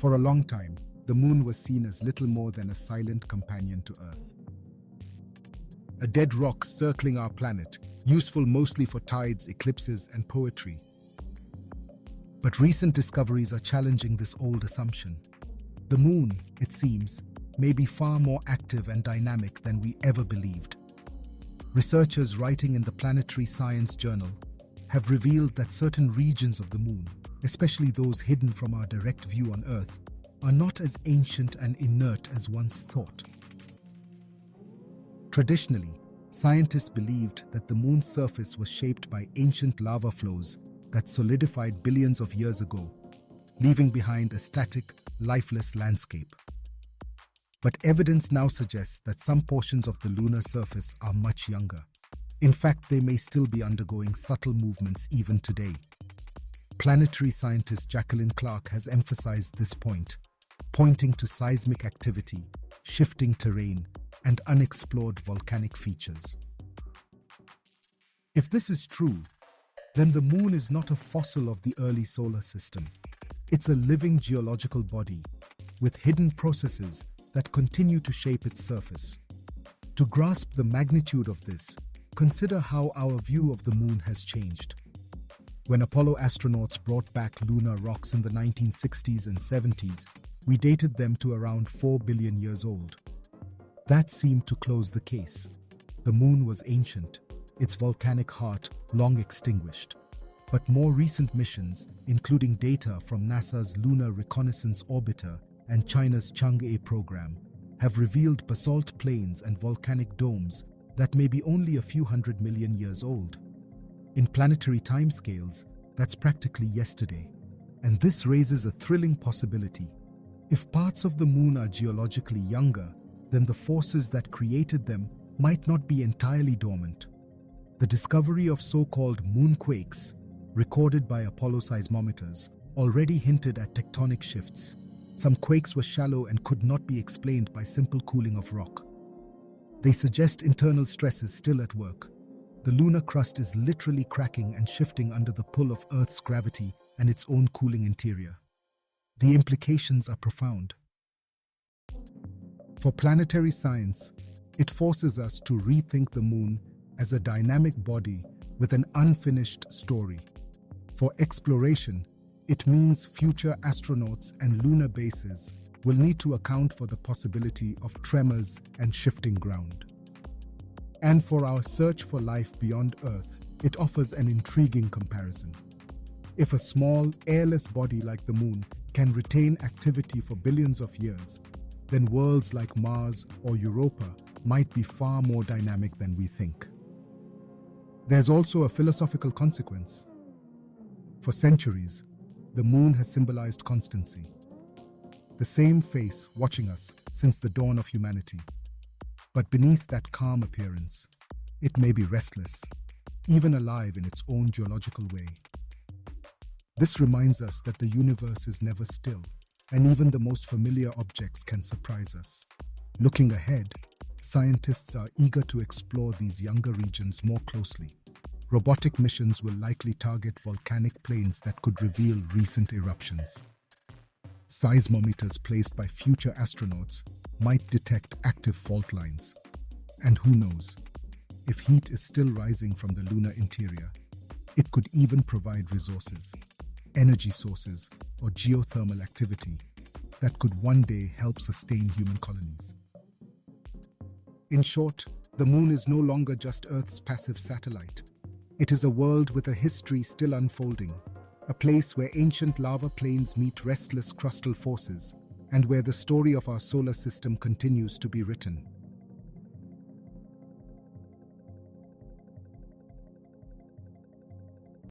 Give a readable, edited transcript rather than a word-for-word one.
For a long time, the Moon was seen as little more than a silent companion to Earth. A dead rock circling our planet, useful mostly for tides, eclipses, and poetry. But recent discoveries are challenging this old assumption. The Moon, it seems, may be far more active and dynamic than we ever believed. Researchers writing in the Planetary Science Journal have revealed that certain regions of the Moon, especially those hidden from our direct view on Earth, are not as ancient and inert as once thought. Traditionally, scientists believed that the Moon's surface was shaped by ancient lava flows that solidified billions of years ago, leaving behind a static, lifeless landscape. But evidence now suggests that some portions of the lunar surface are much younger. In fact, they may still be undergoing subtle movements even today. Planetary scientist Jacqueline Clark has emphasized this point, pointing to seismic activity, shifting terrain, and unexplored volcanic features. If this is true, then the Moon is not a fossil of the early solar system. It's a living geological body, with hidden processes that continue to shape its surface. To grasp the magnitude of this, consider how our view of the Moon has changed. When Apollo astronauts brought back lunar rocks in the 1960s and 70s, we dated them to around 4 billion years old. That seemed to close the case. The Moon was ancient, its volcanic heart long extinguished. But more recent missions, including data from NASA's Lunar Reconnaissance Orbiter and China's Chang'e program, have revealed basalt plains and volcanic domes that may be only a few 100 million years old. In planetary timescales, that's practically yesterday. And this raises a thrilling possibility. If parts of the Moon are geologically younger, then the forces that created them might not be entirely dormant. The discovery of so-called moonquakes, recorded by Apollo seismometers, already hinted at tectonic shifts. Some quakes were shallow and could not be explained by simple cooling of rock. They suggest internal stresses still at work. The lunar crust is literally cracking and shifting under the pull of Earth's gravity and its own cooling interior. The implications are profound. For planetary science, it forces us to rethink the Moon as a dynamic body with an unfinished story. For exploration, it means future astronauts and lunar bases will need to account for the possibility of tremors and shifting ground. And for our search for life beyond Earth, it offers an intriguing comparison. If a small, airless body like the Moon can retain activity for billions of years, then worlds like Mars or Europa might be far more dynamic than we think. There's also a philosophical consequence. For centuries, the Moon has symbolized constancy. The same face watching us since the dawn of humanity. But beneath that calm appearance, it may be restless, even alive in its own geological way. This reminds us that the universe is never still, and even the most familiar objects can surprise us. Looking ahead, scientists are eager to explore these younger regions more closely. Robotic missions will likely target volcanic plains that could reveal recent eruptions. Seismometers placed by future astronauts might detect active fault lines. And who knows, if heat is still rising from the lunar interior, it could even provide resources, energy sources, or geothermal activity that could one day help sustain human colonies. In short, the Moon is no longer just Earth's passive satellite. It is a world with a history still unfolding, a place where ancient lava plains meet restless crustal forces, and where the story of our solar system continues to be written.